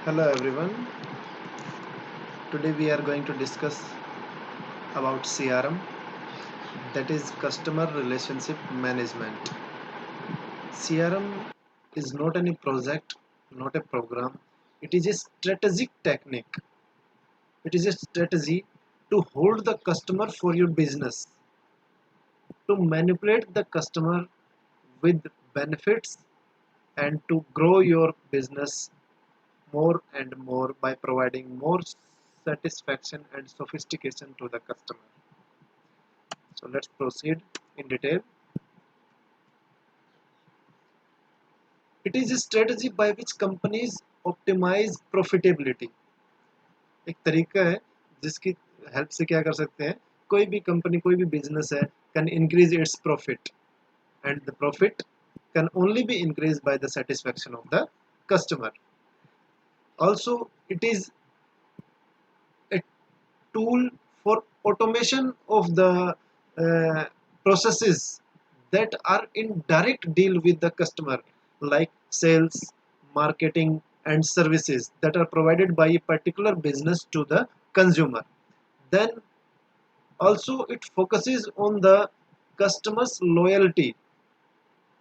Hello everyone. Today we are going to discuss about CRM, that is Customer Relationship Management. CRM is not any project, not a program. It is a strategic technique. It is a strategy to hold the customer for your business, to manipulate the customer with benefits, and to grow your business more and more by providing more satisfaction and sophistication to the customer. So let's proceed in detail. It is a strategy by which companies optimize profitability. एक तरीका है जिसकी help से क्या कर सकते हैं, कोई भी कंपनी कोई भी बिजनेस है can increase its profit, and the profit can only be increased by the satisfaction of the customer. Also, it is a tool for automation of the uh, processes that are in direct deal with the customer, like sales, marketing, and services that are provided by a particular business to the consumer. Then also it focuses on the customer's loyalty.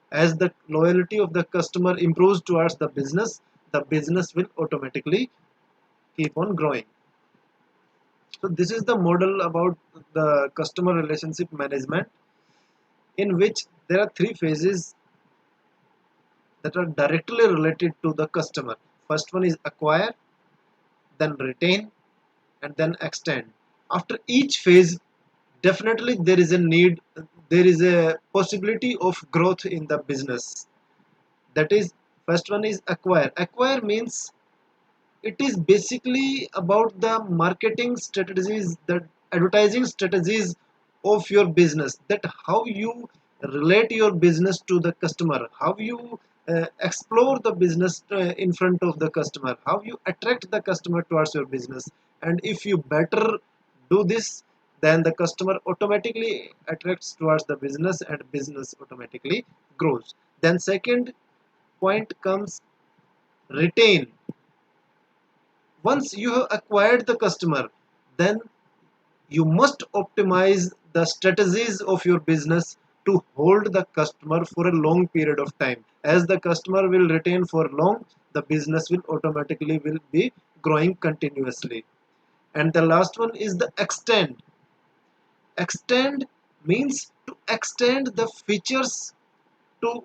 As the loyalty of the customer improves towards the business will automatically keep on growing. So this is the model about the customer relationship management, in which there are three phases that are directly related to the customer. First one is acquire, then retain, and then extend. After each phase, definitely there is a possibility of growth in the business. That is, first one is acquire. Acquire means it is basically about the marketing strategies, the advertising strategies of your business, that how you relate your business to the customer, how you explore the business in front of the customer, how you attract the customer towards your business. And if you better do this, then the customer automatically attracts towards the business and business automatically grows. Then second point comes retain. Once you have acquired the customer, then you must optimize the strategies of your business to hold the customer for a long period of time. As the customer will retain for long, the business will automatically will be growing continuously. And the last one is the extend. Extend means to extend the features to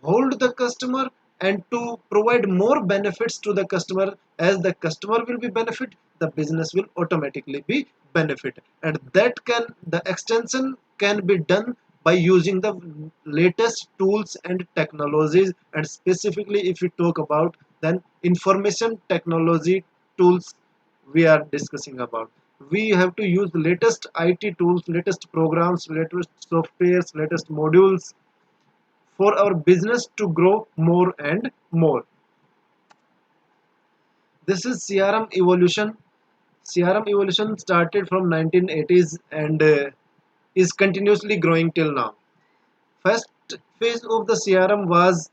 hold the customer and to provide more benefits to the customer. As the customer will be benefit, the business will automatically be benefit. And that can the extension can be done by using the latest tools and technologies. And specifically if we talk about then information technology tools we are discussing about, we have to use the latest IT tools, latest programs, latest softwares, latest modules for our business to grow more and more. This is CRM evolution. CRM evolution started from 1980s and is continuously growing till now. First phase of the CRM was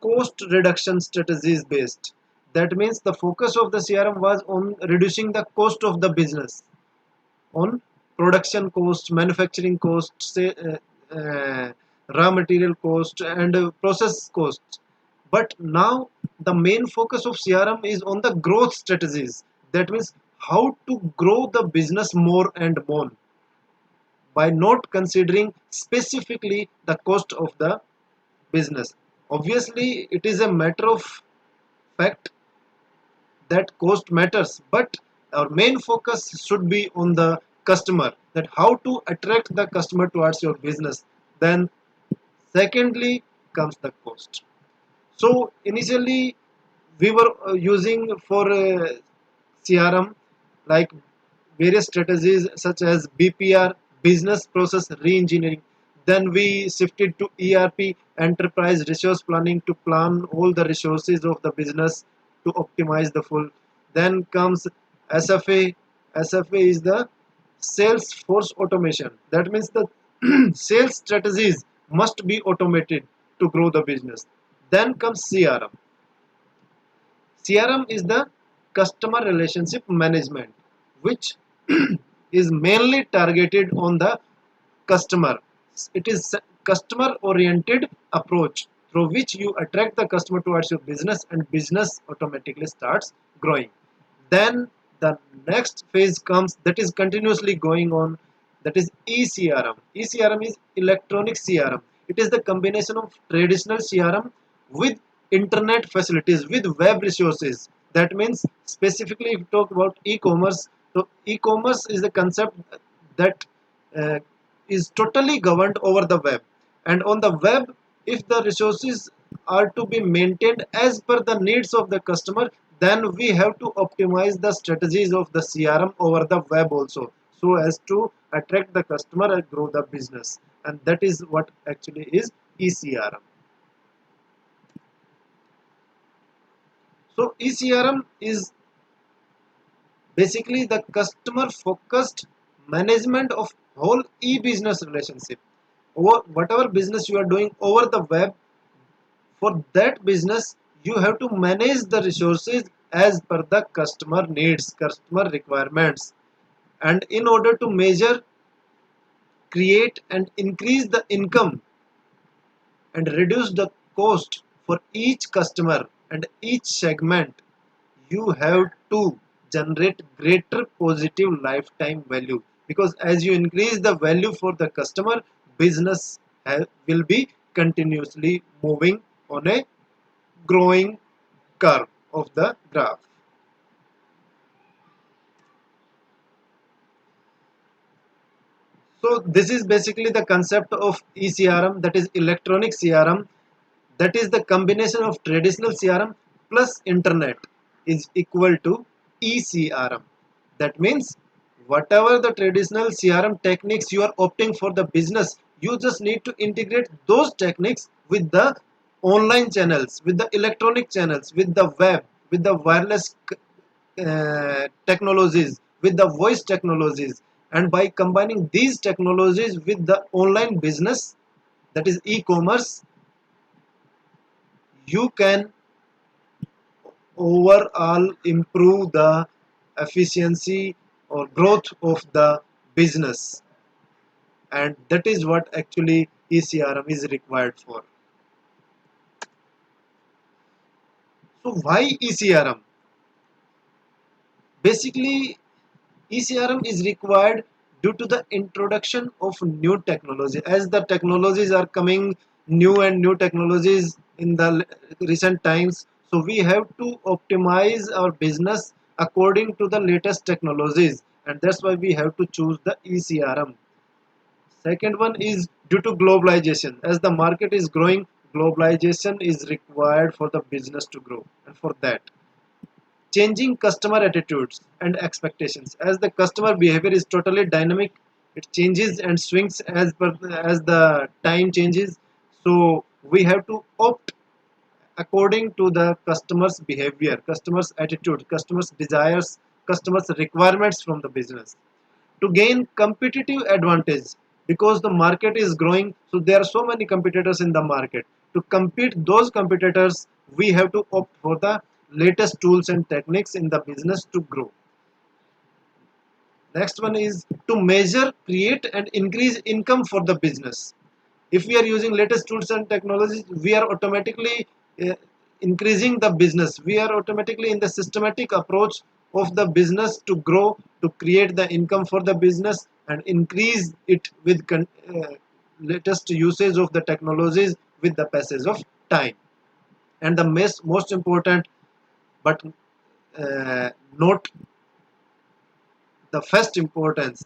cost reduction strategies based. That means the focus of the CRM was on reducing the cost of the business, on production cost, manufacturing cost, say, raw material cost, and process costs. But now the main focus of CRM is on the growth strategies. That means how to grow the business more and more by not considering specifically the cost of the business. Obviously, it is a matter of fact that cost matters, but our main focus should be on the customer, that how to attract the customer towards your business. Then secondly comes the cost. So initially we were using for CRM like various strategies such as BPR, business process reengineering. Then we shifted to ERP, enterprise resource planning, to plan all the resources of the business to optimize the full. Then comes SFA. SFA is the sales force automation. That means the sales strategies must be automated to grow the business. Then comes CRM. CRM is the customer relationship management, which is mainly targeted on the customer. It is customer oriented approach through which you attract the customer towards your business and business automatically starts growing. Then the next phase comes, that is continuously going on, that is ECRM. ECRM is electronic CRM. It is the combination of traditional CRM with internet facilities, with web resources. That means specifically if you talk about e-commerce, so e-commerce is the concept that uh, is totally governed over the web. And on the web, if the resources are to be maintained as per the needs of the customer, then we have to optimize the strategies of the CRM over the web also, so as to attract the customer and grow the business. And that is what actually is ECRM. So ECRM is basically the customer focused management of whole e-business relationship. Over whatever business you are doing over the web, for that business you have to manage the resources as per the customer needs, customer requirements. And in order to measure, create and increase the income and reduce the cost for each customer and each segment, you have to generate greater positive lifetime value, because as you increase the value for the customer, business will be continuously moving on a growing curve of the graph. So this is basically the concept of ECRM, that is electronic CRM. That is the combination of traditional CRM plus internet is equal to ECRM. That means whatever the traditional CRM techniques you are opting for the business, you just need to integrate those techniques with the online channels, with the electronic channels, with the web, with the wireless technologies, with the voice technologies. And by combining these technologies with the online business, that is e-commerce, you can overall improve the efficiency or growth of the business. And that is what actually ECRM is required for. So why ECRM? Basically, ECRM is required due to the introduction of new technology. As the technologies are coming, new and new technologies in the recent times, so we have to optimize our business according to the latest technologies, and that's why we have to choose the ECRM. Second one is due to globalization. As the market is growing, globalization is required for the business to grow, and for that, changing customer attitudes and expectations. As the customer behavior is totally dynamic, it changes and swings as the time changes. So we have to opt according to the customer's behavior, customer's attitude, customer's desires, customer's requirements from the business to gain competitive advantage. Because the market is growing, so there are so many competitors in the market. To compete those competitors, we have to opt for the latest tools and techniques in the business to grow. Next one is to measure, create and increase income for the business. If we are using latest tools and technologies, we are automatically uh, increasing the business. We are automatically in the systematic approach of the business to grow, to create the income for the business and increase it with latest usage of the technologies with the passage of time. And the most important, but note the first importance,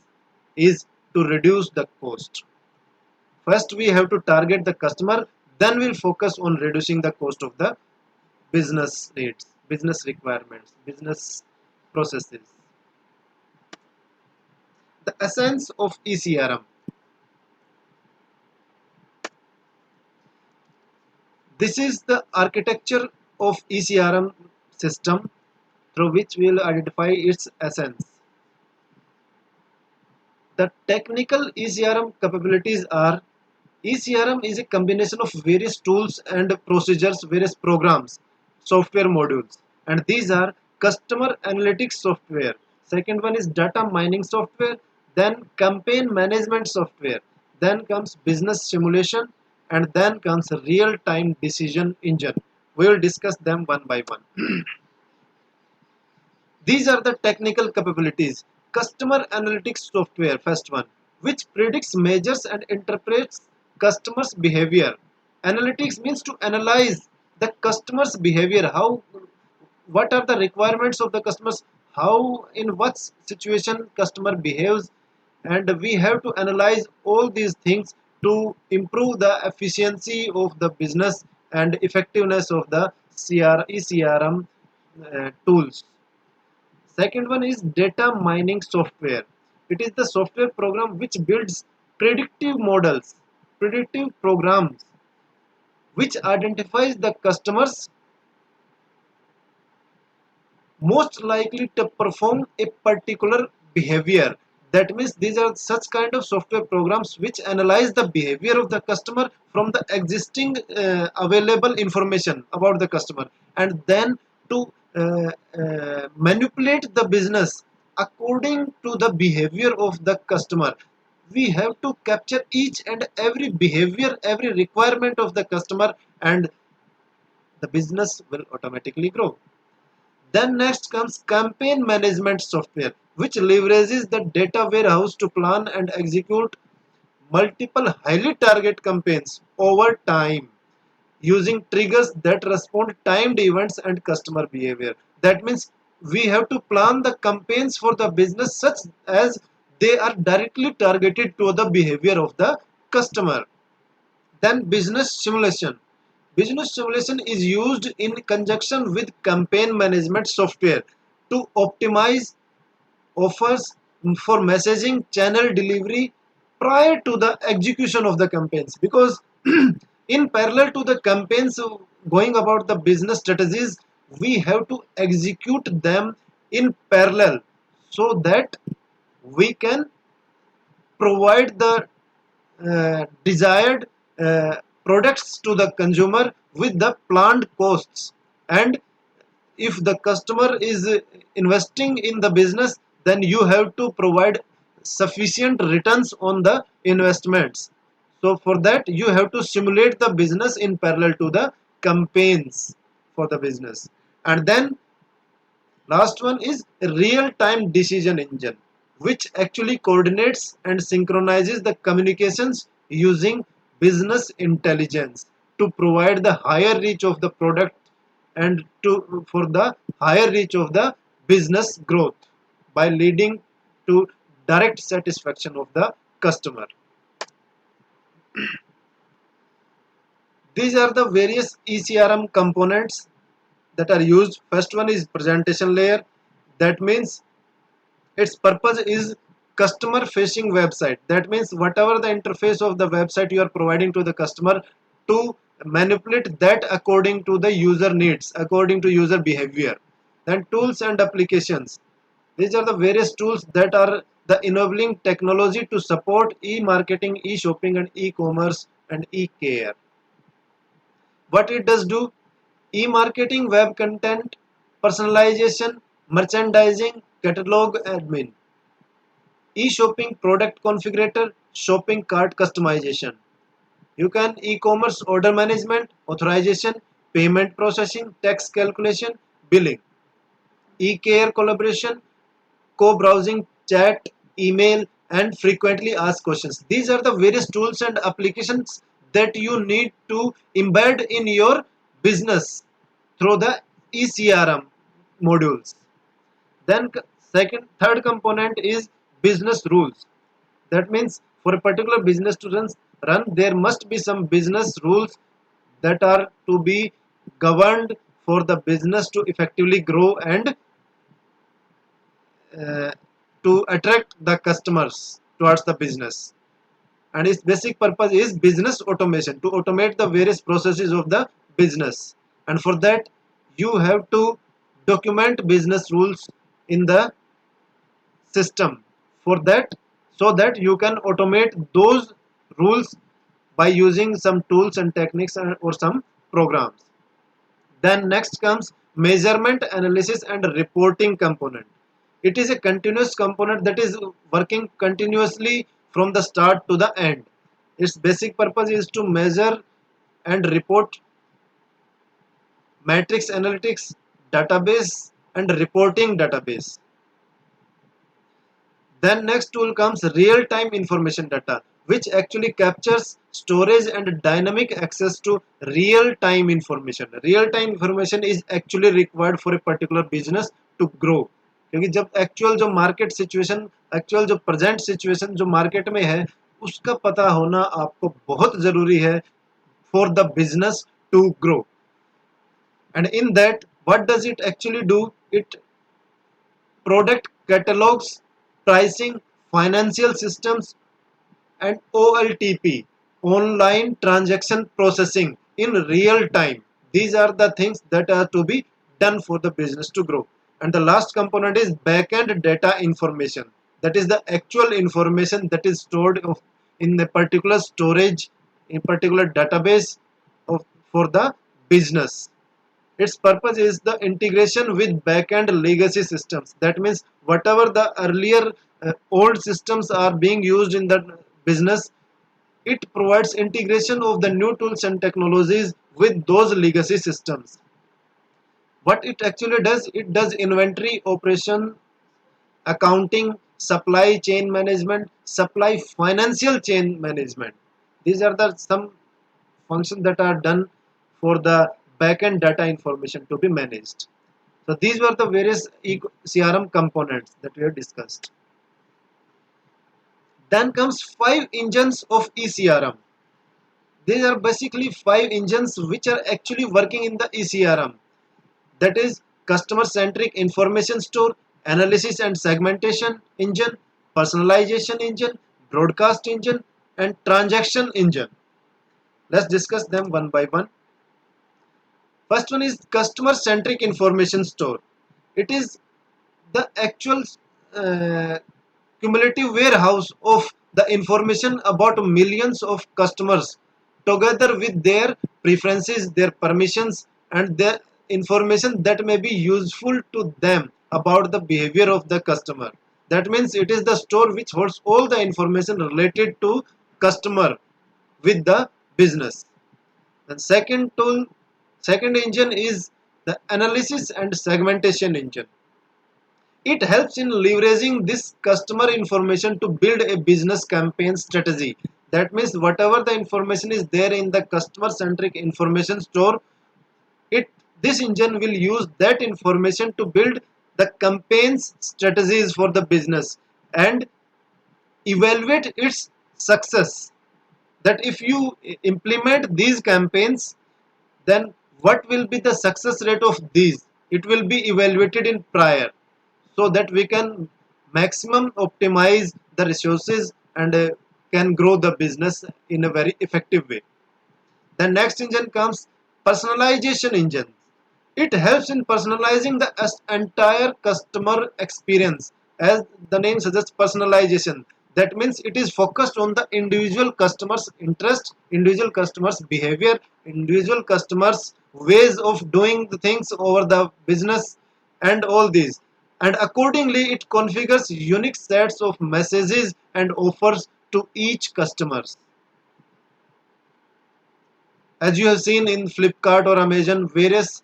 is to reduce the cost. First, we have to target the customer, then we'll focus on reducing the cost of the business needs, business requirements, business processes. The essence of ECRM. This is the architecture of ECRM system through which we'll identify its essence. The technical ECRM capabilities are: ECRM is a combination of various tools and procedures, various programs, software modules, and these are customer analytics software. Second one is data mining software, then campaign management software, then comes business simulation, and then comes real time decision engine. We will discuss them one by one. These are the technical capabilities. Customer analytics software, first one, which predicts, measures, and interprets customers' behavior. Analytics means to analyze the customer's behavior. How, what are the requirements of the customers? How, in what situation customer behaves, and we have to analyze all these things to improve the efficiency of the business and effectiveness of the ECRM tools. Second one is data mining software. It is the software program which builds predictive models, predictive programs, which identifies the customers most likely to perform a particular behavior. That means these are such kind of software programs which analyze the behavior of the customer from the existing available information about the customer, and then to manipulate the business according to the behavior of the customer. We have to capture each and every behavior, every requirement of the customer, and the business will automatically grow. Then next comes campaign management software, which leverages the data warehouse to plan and execute multiple highly target campaigns over time using triggers that respond timed events and customer behavior. That means we have to plan the campaigns for the business such as they are directly targeted to the behavior of the customer. Then business simulation. Business simulation is used in conjunction with campaign management software to optimize offers for messaging channel delivery prior to the execution of the campaigns, because in parallel to the campaigns going about the business strategies, we have to execute them in parallel so that we can provide the desired products to the consumer with the planned costs. And if the customer is investing in the business, then you have to provide sufficient returns on the investments. So for that you have to simulate the business in parallel to the campaigns for the business. And then last one is real time decision engine, which actually coordinates and synchronizes the communications using business intelligence to provide the higher reach of the product and to for the higher reach of the business growth by leading to direct satisfaction of the customer. These are the various ECRM components that are used. First one is presentation layer. That means its purpose is customer facing website. That means whatever the interface of the website you are providing to the customer, to manipulate that according to the user needs, according to user behavior. Then tools and applications. These are the various tools that are the enabling technology to support e-marketing, e-shopping, and e-commerce and e-care. What it does do: e-marketing, web content, personalization, merchandising, catalog admin; e-shopping, product configurator, shopping cart customization. You can e-commerce, order management, authorization, payment processing, tax calculation, billing; e-care, collaboration, co-browsing, chat, email, and frequently asked questions. These are the various tools and applications that you need to embed in your business through the ECRM modules. Then third component is business rules. That means for a particular business to run, there must be some business rules that are to be governed for the business to effectively grow and uh, to attract the customers towards the business. And its basic purpose is business automation, to automate the various processes of the business. And for that you have to document business rules in the system, for that, so that you can automate those rules by using some tools and techniques or some programs. Then next comes measurement, analysis and reporting component. It is a continuous component that is working continuously from the start to the end. Its basic purpose is to measure and report matrix analytics database and reporting database. Then next tool comes real-time information data, which actually captures storage and dynamic access to real-time information. Real-time information is actually required for a particular business to grow. क्योंकि जब actual जो market situation, actual जो present situation जो market में है, उसका पता होना आपको बहुत जरूरी है for the business to grow. And in that, what does it actually do? It product catalogs, pricing, financial systems, and OLTP, online transaction processing in real time. These are the things that are to be done for the business to grow. And the last component is backend data information. That is the actual information that is stored in a particular storage, in particular database for the business. Its purpose is the integration with backend legacy systems. That means whatever the earlier old systems are being used in the business, it provides integration of the new tools and technologies with those legacy systems. What it actually does, it does inventory operation, accounting, supply chain management, supply financial chain management. These are the some functions that are done for the backend data information to be managed. So these were the various CRM components that we have discussed. Then comes 5 engines of ECRM. These are basically 5 engines which are actually working in the ECRM. That is customer centric information store, analysis and segmentation engine, personalization engine, broadcast engine and transaction engine. Let's discuss them one by one. First one is customer centric information store. It is the actual uh, cumulative warehouse of the information about millions of customers together with their preferences, their permissions and their information that may be useful to them about the behavior of the customer. That means it is the store which holds all the information related to customer with the business. And second engine is the analysis and segmentation engine. It helps in leveraging this customer information to build a business campaign strategy. That means whatever the information is there in the customer centric information store, it this engine will use that information to build the campaigns strategies for the business and evaluate its success. That if you implement these campaigns, then what will be the success rate of these? It will be evaluated in prior, so that we can maximum optimize the resources and can grow the business in a very effective way. The next engine comes personalization engine. It helps in personalizing the entire customer experience. As the name suggests, personalization. That means it is focused on the individual customer's interest, individual customer's behavior, individual customer's ways of doing the things over the business and all these. And accordingly, it configures unique sets of messages and offers to each customers. As you have seen in Flipkart or Amazon, various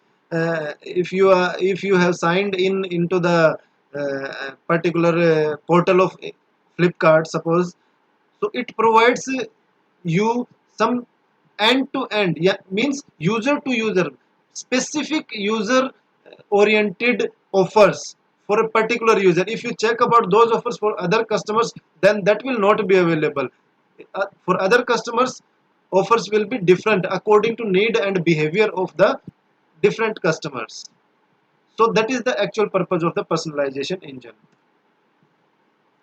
if you have signed in into the particular portal of Flipkart, suppose, so it provides you some end to end, yeah, means user to user, specific user oriented offers for a particular user. If you check about those offers for other customers, then that will not be available. For other customers, offers will be different according to need and behavior of the different customers. So that is the actual purpose of the personalization engine.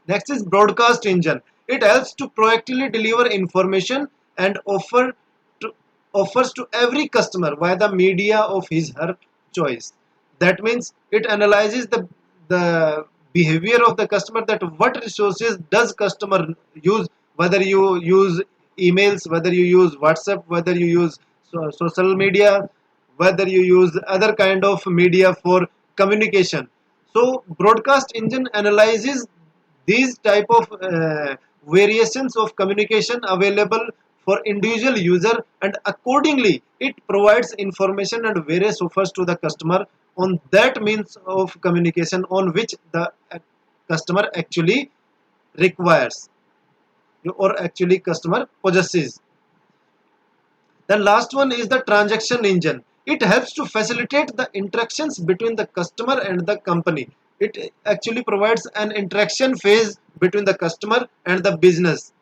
Next is broadcast engine. It helps to proactively deliver information and offers to every customer via the media of his her choice. That means it analyzes the behavior of the customer, that what resources does customer use, whether you use emails, whether you use WhatsApp, whether you use social media, whether you use other kind of media for communication. So broadcast engine analyzes these type of variations of communication available for individual user, and accordingly it provides information and various offers to the customer on that means of communication on which the customer actually requires or actually customer possesses. The last one is the transaction engine. It helps to facilitate the interactions between the customer and the company. It actually provides an interaction phase between the customer and the business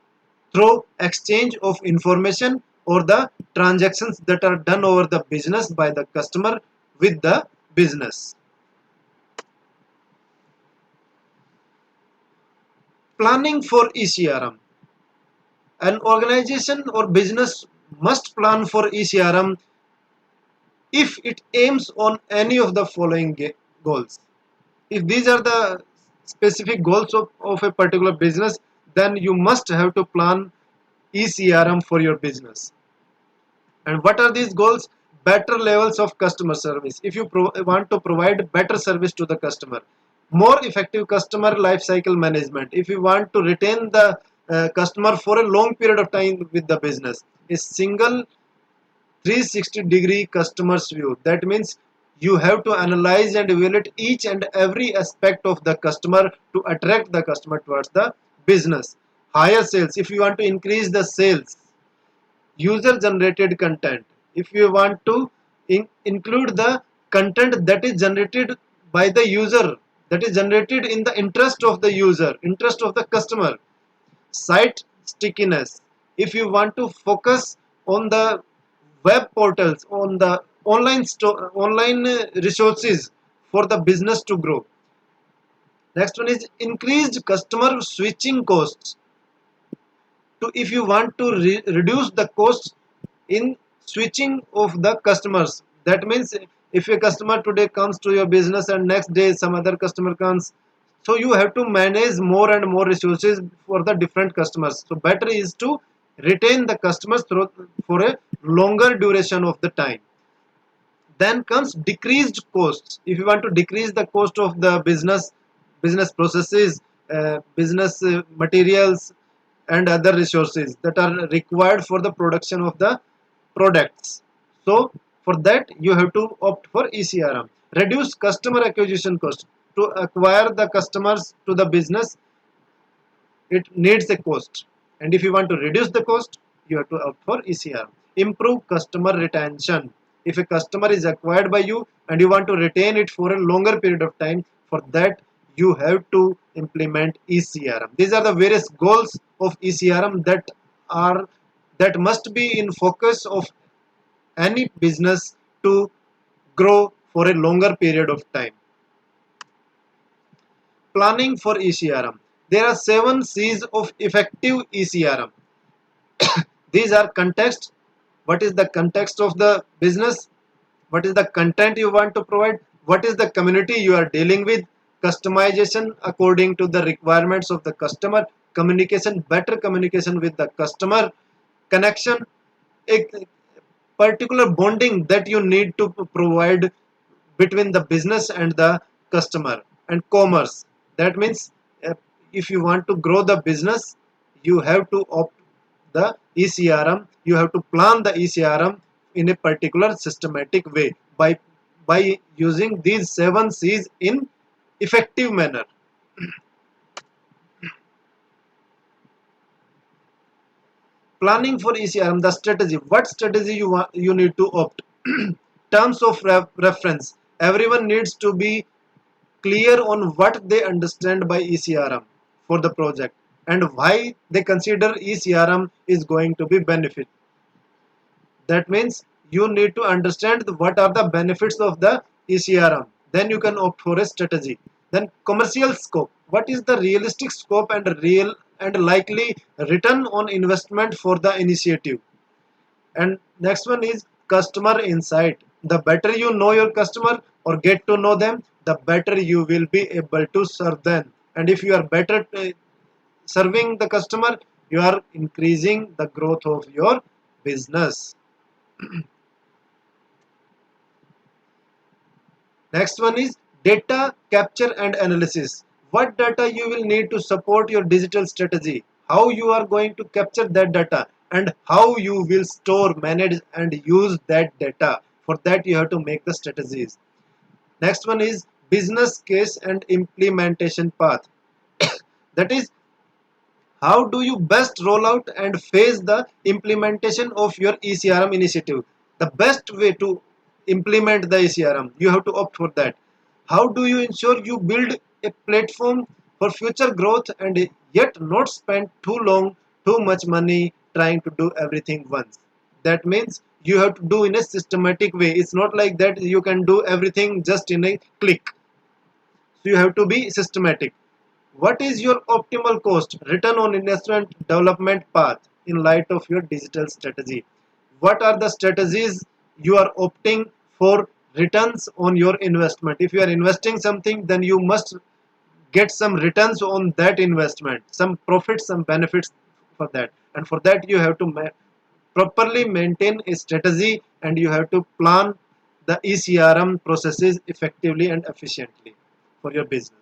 through exchange of information or the transactions that are done over the business by the customer with the business. Planning for ECRM. An organization or business must plan for ECRM if it aims on any of the following goals. If these are the specific goals of a particular business, then you must have to plan ECRM for your business. And what are these goals? Better levels of customer service. If you want to provide better service to the customer, more effective customer life cycle management. If you want to retain the customer for a long period of time with the business, a single 360-degree customer's view. That means you have to analyze and evaluate each and every aspect of the customer to attract the customer towards the business. Higher sales. If you want to increase the sales, user generated content. If you want to include the content that is generated by the user, that is generated in the interest of the user, interest of the customer. Site stickiness. If you want to focus on the web portals, on the online resources for the business to grow. Next one is increased customer switching costs. To if you want to reduce the costs in switching of the customers, that means if a customer today comes to your business and next day some other customer comes, so you have to manage more and more resources for the different customers. So better is to retain the customers through for a longer duration of the time. Then comes decreased costs. If you want to decrease the cost of the business processes, business materials and other resources that are required for the production of the products, so for that you have to opt for ECRM. Reduce customer acquisition cost. To acquire the customers to the business, it needs a cost, and if you want to reduce the cost, you have to opt for ECRM. Improve customer retention. If a customer is acquired by you and you want to retain it for a longer period of time, for that you have to implement ECRM. These are the various goals of ECRM that must be in focus of any business to grow for a longer period of time. Planning for ECRM. There are 7 C's of effective ECRM. These are context. What is the context of the business? What is the content you want to provide? What is the community you are dealing with? Customization according to the requirements of the customer. Communication, better communication with the customer. Connection, a particular bonding that you need to provide between the business and the customer. And commerce, that means uh, if you want to grow the business, you have to opt the ECRM. You have to plan the ECRM in a particular systematic way by using these 7 C's in effective manner. Planning for ECRM, the strategy. What strategy you need to opt? Terms of reference. Everyone needs to be clear on what they understand by ECRM for the project and why they consider ECRM is going to be benefit. That means you need to understand what are the benefits of the ECRM. Then you can opt for a strategy. Then commercial scope. What is the realistic scope and real and likely return on investment for the initiative? And next one is customer insight. The better you know your customer or get to know them, the better you will be able to serve them. And if you are better serving the customer, you are increasing the growth of your business. Next one is data capture and analysis. What data you will need to support your digital strategy, how you are going to capture that data, and how you will store, manage, and use that data. For that, you have to make the strategies. Next one is business case and implementation path. That is, how do you best roll out and phase the implementation of your ECRM initiative? The best way to implement the ECRM, you have to opt for that. How do you ensure you build a platform for future growth and yet not spend too much money trying to do everything once? That means you have to do in a systematic way. It's not like that you can do everything just in a click. So you have to be systematic. What is your optimal cost, return on investment development path in light of your digital strategy? What are the strategies you are opting for returns on your investment? If you are investing something, then you must get some returns on that investment, some profits, some benefits for that. And for that, you have to properly maintain a strategy and you have to plan the ECRM processes effectively and efficiently for your business.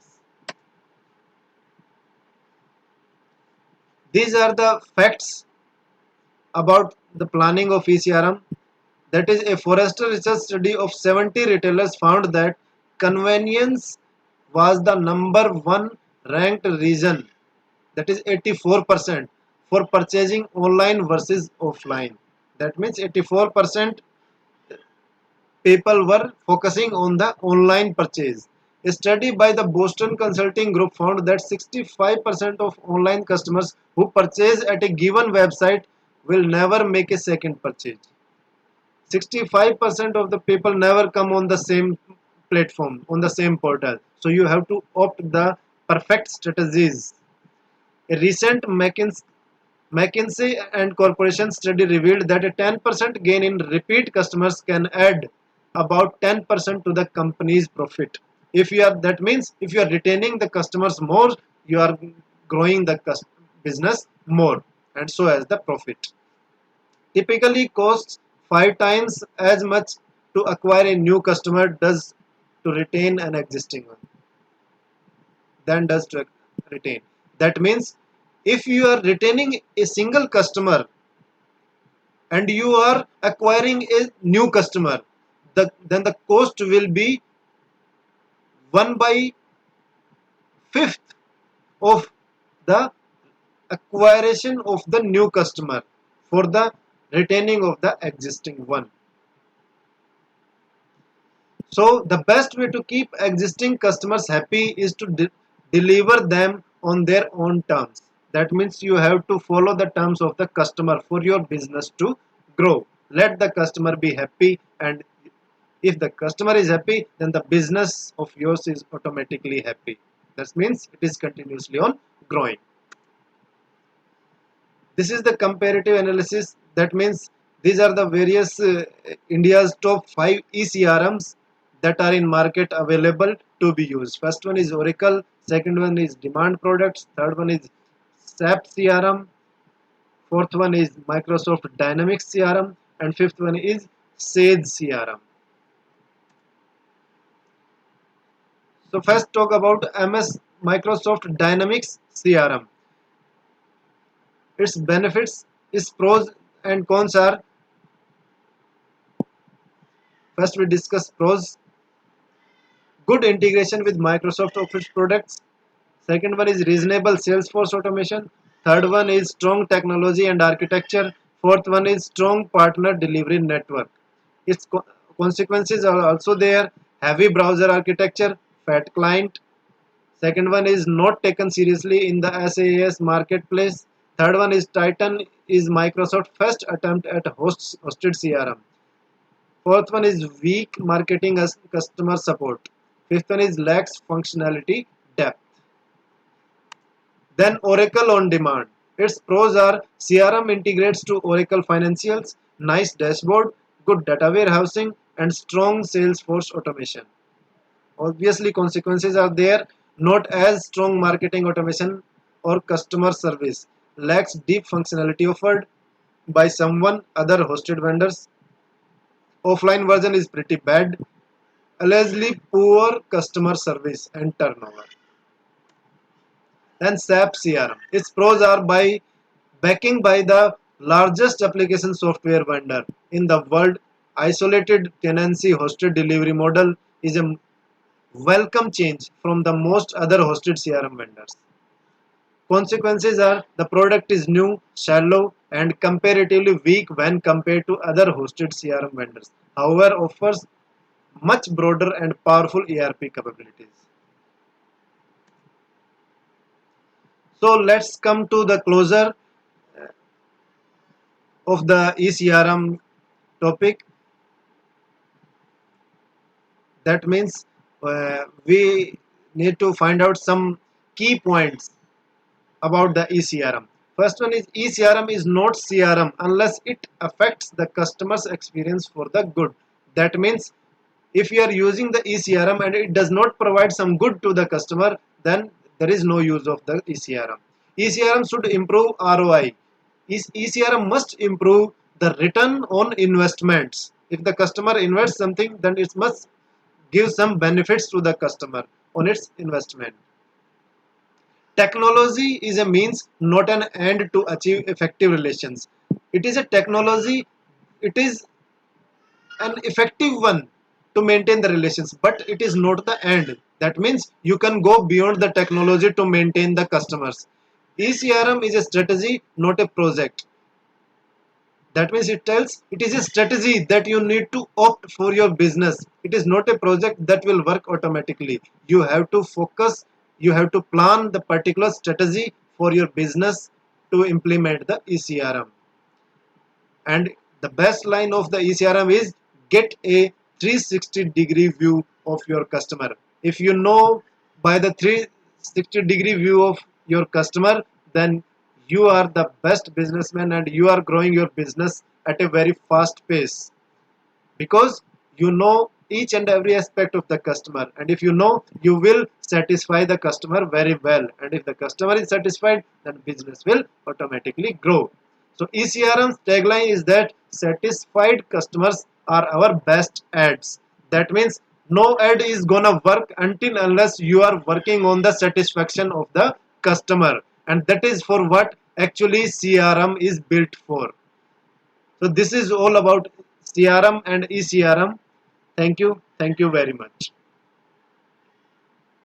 These are the facts about the planning of ECRM. That is, a Forrester research study of 70 retailers found that convenience was the number one ranked reason, that is 84%, for purchasing online versus offline. That means 84% people were focusing on the online purchase. A study by the Boston Consulting Group found that 65% of online customers who purchase at a given website will never make a second purchase. 65% of the people never come on the same platform, on the same portal. So you have to opt the perfect strategies. A recent McKinsey and Corporation study revealed that a 10% gain in repeat customers can add about 10% to the company's profit. If you are, that means if you are retaining the customers more, you are growing the business more, and so as the profit. Typically costs 5 times as much to acquire a new customer does to retain an existing one than does to retain. That means if you are retaining a single customer and you are acquiring a new customer, then the cost will be 1 by 5th of the acquisition of the new customer for the retaining of the existing one. So the best way to keep existing customers happy is to deliver them on their own terms. That means you have to follow the terms of the customer for your business to grow. Let the customer be happy, and if the customer is happy, then the business of yours is automatically happy. That means it is continuously on growing. This is the comparative analysis. That means these are the various India's top 5 ECRMs that are in market available to be used. First one is Oracle, second one is Demand Products, third one is SAP CRM, fourth one is Microsoft Dynamics CRM, and fifth one is Sage CRM. So first talk about MS Microsoft Dynamics CRM. Its benefits, its pros and cons are: first we discuss pros. Good integration with Microsoft Office products. Second one is reasonable Salesforce automation. Third one is strong technology and architecture. Fourth one is strong partner delivery network. Its consequences are also there: heavy browser architecture, fat client. Second one is not taken seriously in the SaaS marketplace. Third one is Titan is Microsoft's first attempt at hosted CRM. Fourth one is weak marketing as customer support. Fifth one is lacks functionality depth. Then Oracle on demand. Its pros are CRM integrates to Oracle Financials, nice dashboard, good data warehousing, and strong Salesforce automation. Obviously, consequences are there: not as strong marketing automation or customer service, lacks deep functionality offered by someone other hosted vendors. Offline version is pretty bad. allegedly poor customer service and turnover. Then SAP CRM. Its pros are by backing by the largest application software vendor in the world. Isolated tenancy hosted delivery model is a welcome change from the most other hosted CRM vendors. Consequences are the product is new, shallow, and comparatively weak when compared to other hosted CRM vendors. However, offers much broader and powerful ERP capabilities. So let's come to the closer of the ECRM topic. That means we need to find out some key points about the ECRM. First one is ECRM is not CRM unless it affects the customer's experience for the good. That means if you are using the ECRM and it does not provide some good to the customer, then there is no use of the ECRM. ECRM should improve ROI. ECRM must improve the return on investments. If the customer invests something, then it must give some benefits to the customer on its investment. Technology is a means, not an end to achieve effective relations. It is a technology, it is an effective one to maintain the relations, but it is not the end. That means you can go beyond the technology to maintain the customers. ECRM is a strategy, not a project. That means it tells it is a strategy that you need to opt for your business. It is not a project that will work automatically. You have to focus, you have to plan the particular strategy for your business to implement the ECRM. And the best line of the ECRM is get a 360-degree view of your customer. If you know by the 360-degree view of your customer, then you are the best businessman and you are growing your business at a very fast pace, because you know each and every aspect of the customer, and if you know, you will satisfy the customer very well, and if the customer is satisfied, then business will automatically grow. So ECRM's tagline is that satisfied customers are our best ads. That means no ad is gonna work until unless you are working on the satisfaction of the customer, and that is for what actually CRM is built for. So this is all about CRM and ECRM. Thank you. Thank you very much.